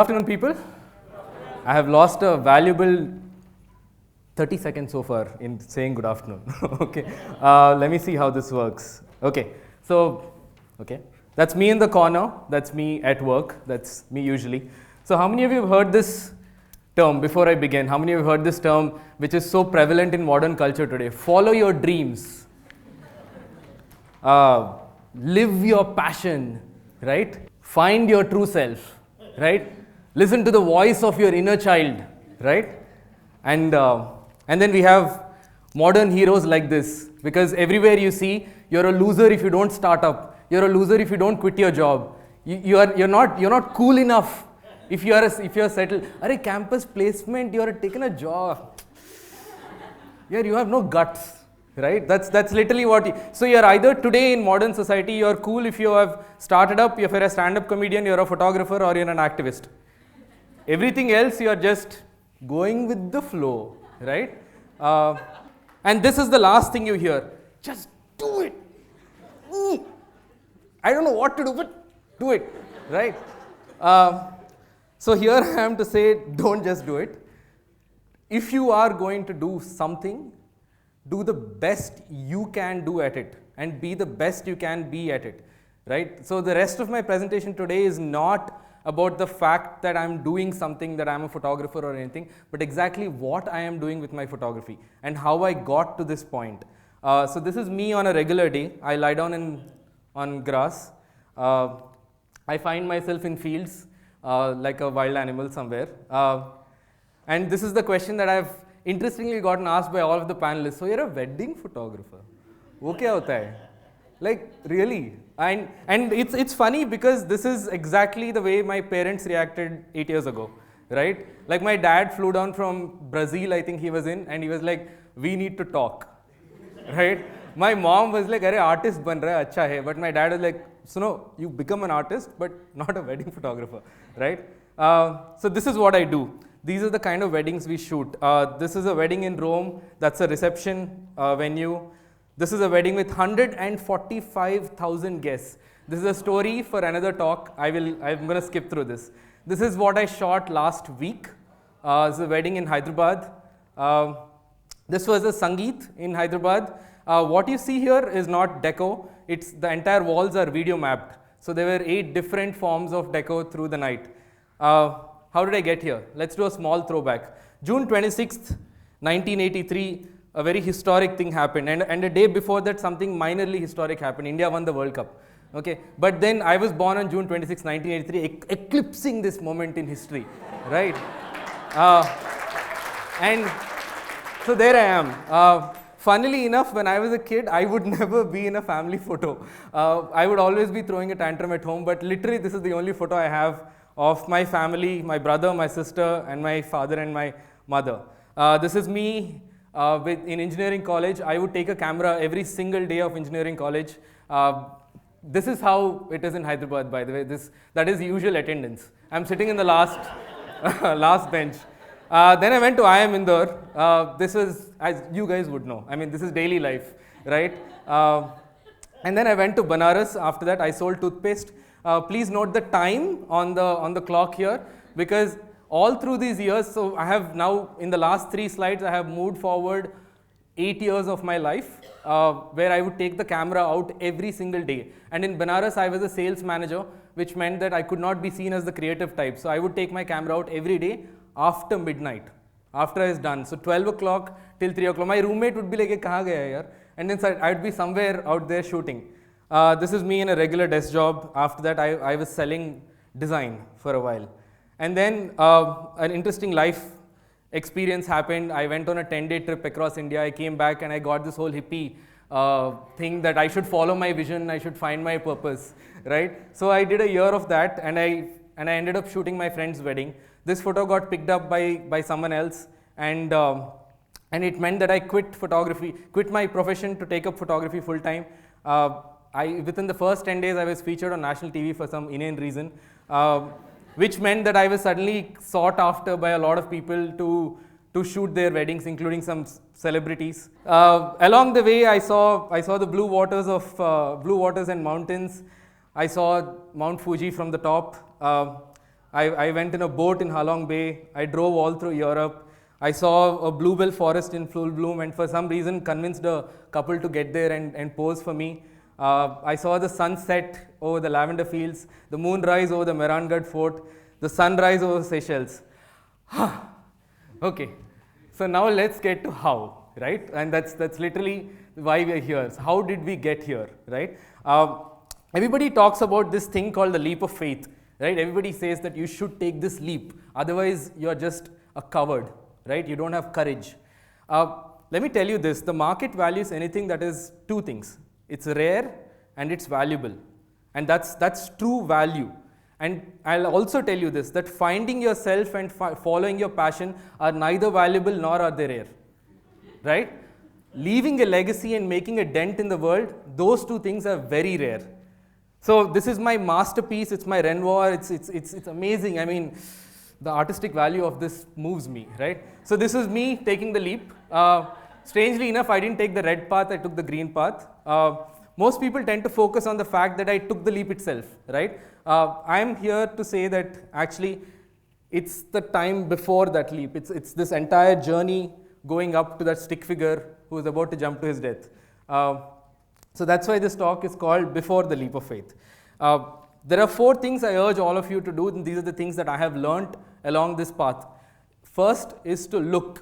afternoon, people. I have lost a valuable 30 seconds so far in saying good afternoon. Okay, let me see how this works. Okay, so, that's me in the corner, that's me at work, that's me usually. So how many of you have heard this term before I begin? How many of you have heard this term which is so prevalent in modern culture today? Follow your dreams. Live your passion, right? Find your true self, right? Listen to the voice of your inner child, right? And then we have modern heroes like this, because everywhere you see, you're a loser if you don't start up. You're a loser if you don't quit your job. You're not cool enough if you're settled. Arey, campus placement, you're taking a job. You have no guts. Right? That's literally what so you're either today in modern society, you're cool if you have started up, if you're a stand-up comedian, you're a photographer, or you're an activist. Everything else, you're just going with the flow, right? And this is the last thing you hear. Just do it. I don't know what to do, but do it, right? So here I am to say, don't just do it. If you are going to do something, do the best you can do at it and be the best you can be at it, right? So the rest of my presentation today is not about the fact that I'm doing something, that I'm a photographer or anything, but exactly what I am doing with my photography and how I got to this point. So this is me on a regular day. I lie down on grass. I find myself in fields like a wild animal somewhere. And this is the question that I've interestingly gotten asked by all of the panelists. So you're a wedding photographer? Wo kya hota hai? Like, really? And it's funny because this is exactly the way my parents reacted 8 years ago, right? Like, my dad flew down from Brazil, I think he was in, and he was like, we need to talk, right? My mom was like, arey, artist ban raha hai, acha hai. But my dad was like, so no, you become an artist, but not a wedding photographer, right? So this is what I do. These are the kind of weddings we shoot. This is a wedding in Rome. That's a reception venue. This is a wedding with 145,000 guests. This is a story for another talk. I'm going to skip through this. This is what I shot last week. It's a wedding in Hyderabad. This was a Sangeet in Hyderabad. What you see here is not deco. It's the entire walls are video mapped. So there were 8 different forms of deco through the night. How did I get here? Let's do a small throwback. June 26th, 1983, a very historic thing happened. And a day before that, something minorly historic happened. India won the World Cup. Okay? But then I was born on June 26, 1983, eclipsing this moment in history. Right? And so there I am. Funnily enough, when I was a kid, I would never be in a family photo. I would always be throwing a tantrum at home, but literally this is the only photo I have of my family, my brother, my sister, and my father and my mother. This is me in engineering college. I would take a camera every single day of engineering college. This is how it is in Hyderabad, by the way. That is usual attendance. I'm sitting in the last bench. Then I went to IIM Indore. This was, as you guys would know, I mean, this is daily life, right? And then I went to Banaras. After that, I sold toothpaste. Please note the time on the clock here, because all through these years, so I have now, in the last 3 slides, I have moved forward 8 years of my life, where I would take the camera out every single day. And in Banaras, I was a sales manager, which meant that I could not be seen as the creative type. So I would take my camera out every day after midnight, after I was done. So 12 o'clock till 3 o'clock. My roommate would be like, kahan gaya yaar? And then I would be somewhere out there shooting. This is me in a regular desk job. After that, I was selling design for a while. And then an interesting life experience happened. I went on a 10-day trip across India. I came back and I got this whole hippie thing that I should follow my vision, I should find my purpose, right? So I did a year of that, and I ended up shooting my friend's wedding. This photo got picked up by someone else, and it meant that I quit photography, quit my profession to take up photography full time. Within the first 10 days, I was featured on national TV for some inane reason, which meant that I was suddenly sought after by a lot of people to shoot their weddings, including some celebrities. Along the way, I saw the blue waters and mountains. I saw Mount Fuji from the top. I went in a boat in Halong Bay. I drove all through Europe. I saw a bluebell forest in full bloom, and for some reason convinced a couple to get there and pose for me. I saw the sunset over the lavender fields, the moonrise over the Mehrangarh Fort, the sunrise over Seychelles. Okay, so now let's get to how, right? And that's literally why we are here. So how did we get here, right? Everybody talks about this thing called the leap of faith, right? Everybody says that you should take this leap, otherwise you're just a coward, right? You don't have courage. Let me tell you this, the market values anything that is two things. It's rare and it's valuable, and that's true value. And I'll also tell you this, that finding yourself and following your passion are neither valuable nor are they rare, right? Leaving a legacy and making a dent in the world, those two things are very rare. So this is my masterpiece, it's my Renoir, it's amazing. I mean, the artistic value of this moves me, right? So this is me taking the leap. Strangely enough, I didn't take the red path, I took the green path. Most people tend to focus on the fact that I took the leap itself, right? I'm here to say that actually it's the time before that leap. It's this entire journey going up to that stick figure who is about to jump to his death. So that's why this talk is called Before the Leap of Faith. There are 4 things I urge all of you to do, and these are the things that I have learnt along this path. First is to look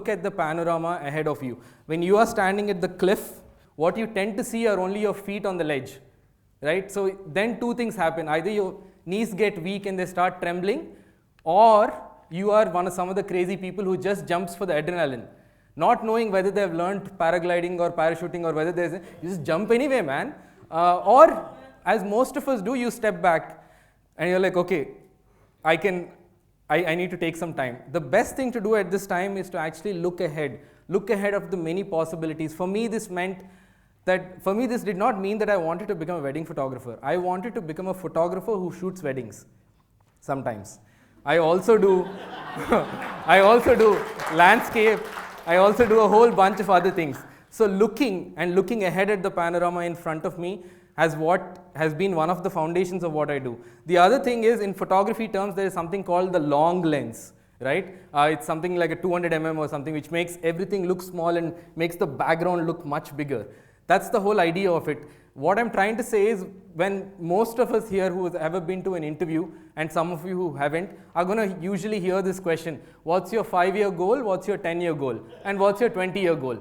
at the panorama ahead of you. When you are standing at the cliff, what you tend to see are only your feet on the ledge, right? So then 2 things happen. Either your knees get weak and they start trembling, or you are some of the crazy people who just jumps for the adrenaline, not knowing whether they have learned paragliding or parachuting or whether you just jump anyway, man. Or as most of us do, you step back and you're like, okay, I need to take some time. The best thing to do at this time is to actually look ahead of the many possibilities. For me, this did not mean that I wanted to become a wedding photographer. I wanted to become a photographer who shoots weddings sometimes. I also do landscape. I also do a whole bunch of other things. So looking ahead at the panorama in front of me has been one of the foundations of what I do. The other thing is, in photography terms, there is something called the long lens, right? It's something like a 200 mm or something, which makes everything look small and makes the background look much bigger. That's the whole idea of it. What I'm trying to say is, when most of us here who have ever been to an interview, and some of you who haven't, are going to usually hear this question: what's your 5-year goal, what's your 10-year goal, and what's your 20-year goal?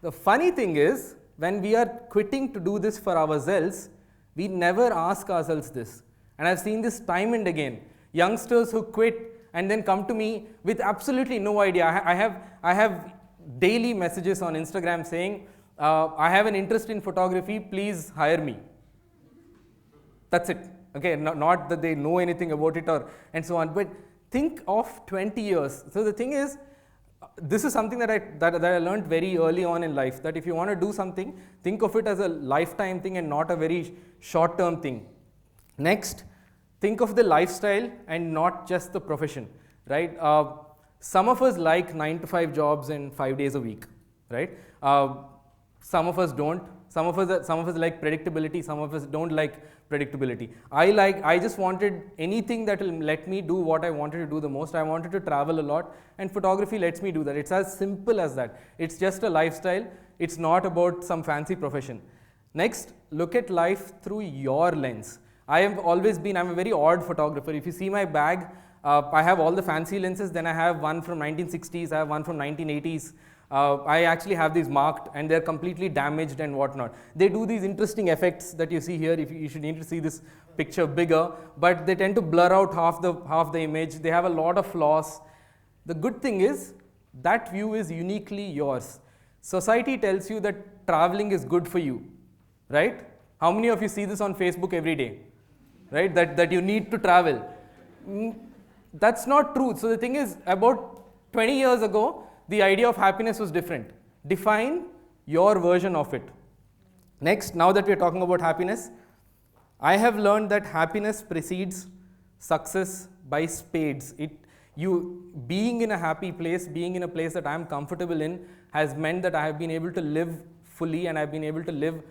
The funny thing is, when we are quitting to do this for ourselves, we never ask ourselves this. And I've seen this time and again. Youngsters who quit and then come to me with absolutely no idea. I have daily messages on Instagram saying, I have an interest in photography, please hire me. That's it. Okay, not that they know anything about it and so on, but think of 20 years. So the thing is, this is something that I learned very early on in life, that if you want to do something, think of it as a lifetime thing and not a very short-term thing. Next, think of the lifestyle and not just the profession, right? Some of us like 9-to-5 jobs and 5 days a week, right? Some of us don't. Some of us like predictability. Some of us don't like predictability. I just wanted anything that will let me do what I wanted to do the most. I wanted to travel a lot, and photography lets me do that. It's as simple as that. It's just a lifestyle. It's not about some fancy profession. Next, look at life through your lens. I'm a very odd photographer. If you see my bag, I have all the fancy lenses. Then I have one from 1960s. I have one from 1980s. I actually have these marked, and they're completely damaged and whatnot. They do these interesting effects that you see here. If you should need to see this picture bigger, but they tend to blur out half the image. They have a lot of flaws. The good thing is that view is uniquely yours. Society tells you that traveling is good for you, right? How many of you see this on Facebook every day, right? That you need to travel. That's not true. So the thing is, about 20 years ago, the idea of happiness was different. Define your version of it. Next, now that we are talking about happiness, I have learned that happiness precedes success by spades. Being in a happy place, being in a place that I am comfortable in, has meant that I have been able to live fully, and I have been able to live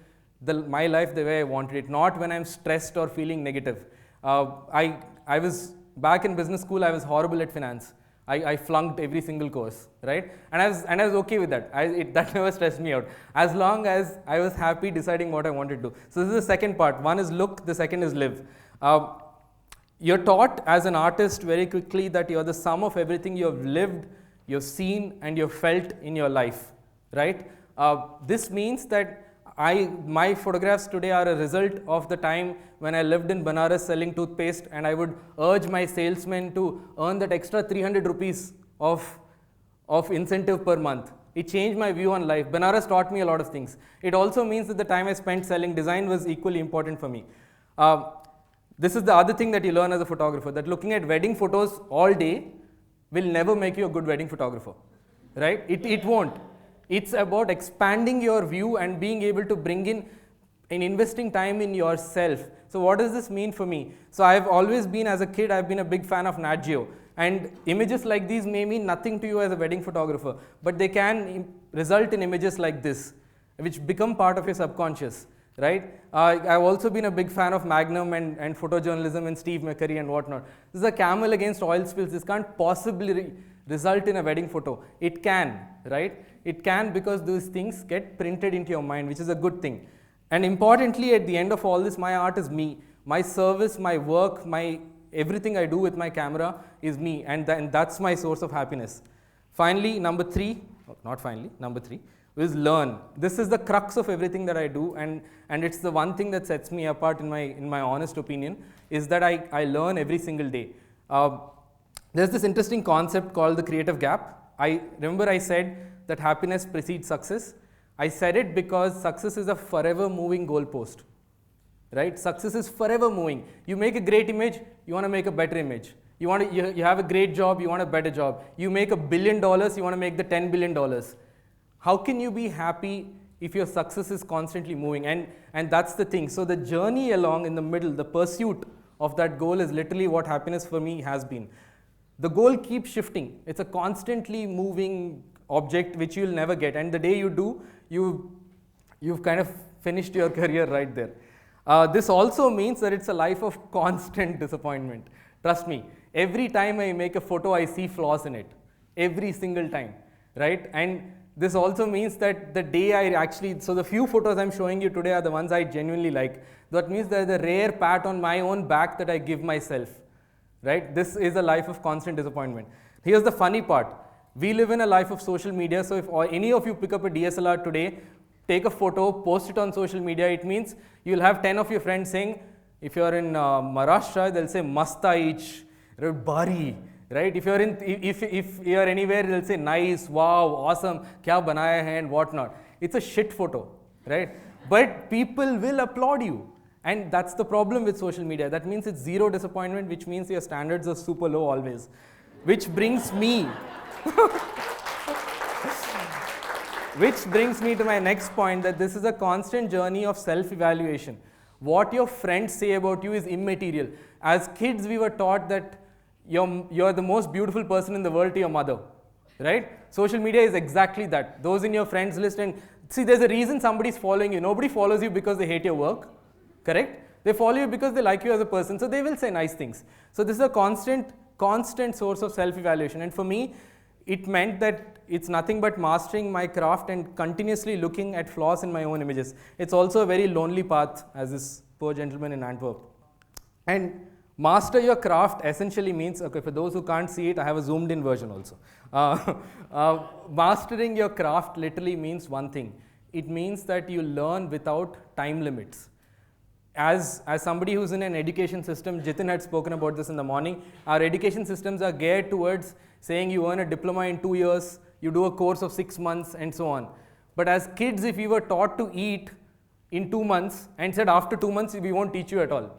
my life the way I wanted it, not when I'm stressed or feeling negative. I was back in business school, I was horrible at finance. I flunked every single course, right? And I was okay with that. That never stressed me out. As long as I was happy deciding what I wanted to do. So this is the second part. One is look, the second is live. You're taught as an artist very quickly that you're the sum of everything you have lived, you've seen, and you've felt in your life, right? This means that my photographs today are a result of the time when I lived in Banaras selling toothpaste, and I would urge my salesmen to earn that extra 300 rupees of incentive per month. It changed my view on life. Banaras taught me a lot of things. It also means that the time I spent selling design was equally important for me. This is the other thing that you learn as a photographer, that looking at wedding photos all day will never make you a good wedding photographer, right? It won't. It's about expanding your view and being able to bring in investing time in yourself. So what does this mean for me? So I've always been, as a kid, I've been a big fan of Nat Geo. And images like these may mean nothing to you as a wedding photographer, but they can result in images like this, which become part of your subconscious, right? I've also been a big fan of Magnum and photojournalism and Steve McCurry and whatnot. This is a camel against oil spills. This can't possibly result in a wedding photo. It can, right? It can, because those things get printed into your mind, which is a good thing. And importantly, at the end of all this, my art is me. My service, my work, everything I do with my camera is me, and that's my source of happiness. Finally, number three is learn. This is the crux of everything that I do, and it's the one thing that sets me apart in my honest opinion, is that I learn every single day. There's this interesting concept called the creative gap. I remember I said that happiness precedes success. I said it because success is a forever moving goalpost, right? Success is forever moving. You make a great image, you want to make a better image. You have a great job, you want a better job. You make $1 billion, you want to make the $10 billion. How can you be happy if your success is constantly moving? And that's the thing. So the journey along in the middle, the pursuit of that goal is literally what happiness for me has been. The goal keeps shifting. It's a constantly moving object which you'll never get. And the day you do, you've kind of finished your career right there. This also means that it's a life of constant disappointment. Trust me, every time I make a photo, I see flaws in it. Every single time, right? And this also means that the day so the few photos I'm showing you today are the ones I genuinely like. That means there's a rare pat on my own back that I give myself, right? This is a life of constant disappointment. Here's the funny part. We live in a life of social media, so if any of you pick up a DSLR today, take a photo, post it on social media, it means you'll have 10 of your friends saying, if you're in Maharashtra, they'll say Masta each, Bari, right? If you're anywhere, they'll say nice, wow, awesome, kya banaya hai and whatnot. It's a shit photo, right? But people will applaud you. And that's the problem with social media. That means it's zero disappointment, which means your standards are super low always. Which brings me to my next point, that this is a constant journey of self-evaluation. What your friends say about you is immaterial. As kids, we were taught that you're the most beautiful person in the world to your mother, right? Social media is exactly that. Those in your friends list, and see, there's a reason somebody's following you. Nobody follows you because they hate your work, correct? They follow you because they like you as a person, so they will say nice things. So this is a constant source of self-evaluation, and for me, it meant that it's nothing but mastering my craft and continuously looking at flaws in my own images. It's also a very lonely path, as this poor gentleman in Antwerp. And master your craft essentially means, okay, for those who can't see it, I have a zoomed in version also. Mastering your craft literally means one thing. It means that you learn without time limits. As somebody who's in an education system, Jitin had spoken about this in the morning, our education systems are geared towards saying you earn a diploma in 2 years, you do a course of 6 months and so on. But as kids, if we were taught to eat in 2 months and said after 2 months we won't teach you at all,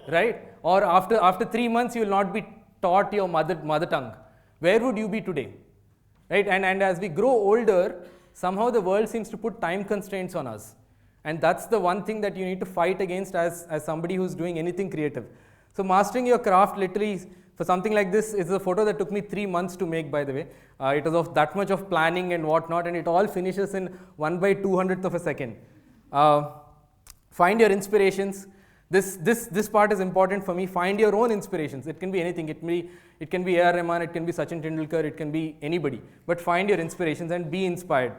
right? Or after 3 months you will not be taught your mother tongue, where would you be today, right? And as we grow older, somehow the world seems to put time constraints on us. And that's the one thing that you need to fight against as somebody who's doing anything creative. So mastering your craft literally, for something like this, is a photo that took me 3 months to make, by the way. It was of that much of planning and whatnot, and it all finishes in 1/200th of a second. Find your inspirations. This part is important for me. Find your own inspirations. It can be anything. It can be A.R. Rahman, it can be Sachin Tendulkar, it can be anybody. But find your inspirations and be inspired.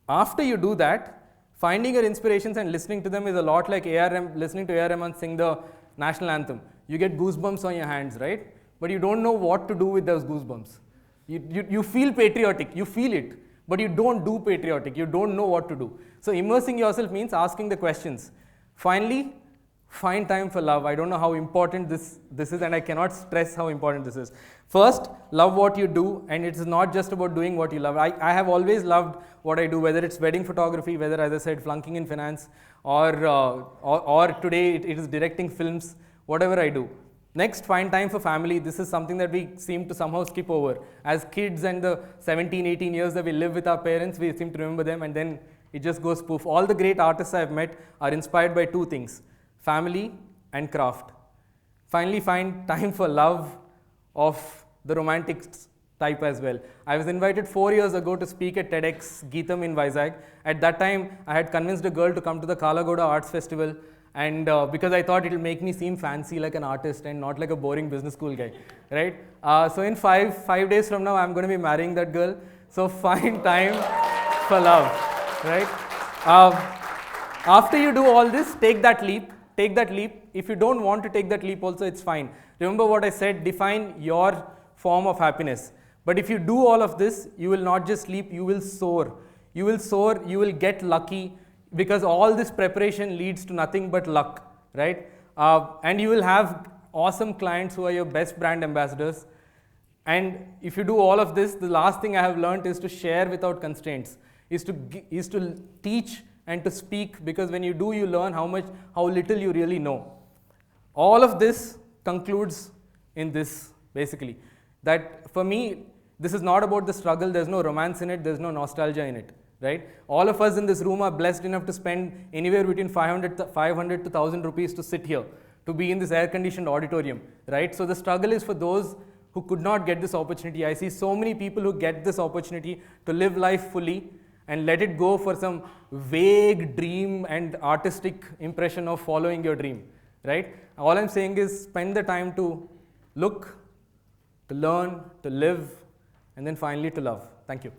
After you do that, finding your inspirations and listening to them is a lot like listening to A.R. Rahman sing the national anthem. You get goosebumps on your hands, right? But you don't know what to do with those goosebumps. You feel patriotic, you feel it, but you don't do patriotic, you don't know what to do. So immersing yourself means asking the questions. Finally, find time for love. I don't know how important this is, and I cannot stress how important this is. First, love what you do, and it's not just about doing what you love. I have always loved what I do, whether it's wedding photography, whether, as I said, flunking in finance, or today it is directing films, whatever I do. Next, find time for family. This is something that we seem to somehow skip over. As kids and the 17, 18 years that we live with our parents, we seem to remember them, and then it just goes poof. All the great artists I've met are inspired by two things: family and craft. Finally, find time for love of the romantic type as well. I was invited 4 years ago to speak at TEDxMICA in Vizag. At that time, I had convinced a girl to come to the Kalagoda Arts Festival, and because I thought it will make me seem fancy like an artist and not like a boring business school guy, right? So in five days from now, I'm going to be marrying that girl. So find time for love, right? After you do all this, take that leap. Take that leap. If you don't want to take that leap also, it's fine. Remember what I said, define your form of happiness. But if you do all of this, you will not just leap, you will soar. You will soar, you will get lucky, because all this preparation leads to nothing but luck, right? And you will have awesome clients who are your best brand ambassadors. And if you do all of this, the last thing I have learned is to share without constraints, is to teach and to speak, because when you do, you learn how little you really know. All of this concludes in this, basically, that for me, this is not about the struggle. There's no romance in it. There's no nostalgia in it, right? All of us in this room are blessed enough to spend anywhere between 500 to 1,000 rupees to sit here, to be in this air-conditioned auditorium, right? So the struggle is for those who could not get this opportunity. I see so many people who get this opportunity to live life fully and let it go for some vague dream and artistic impression of following your dream, right? All I'm saying is spend the time to look, to learn, to live, and then finally to love. Thank you.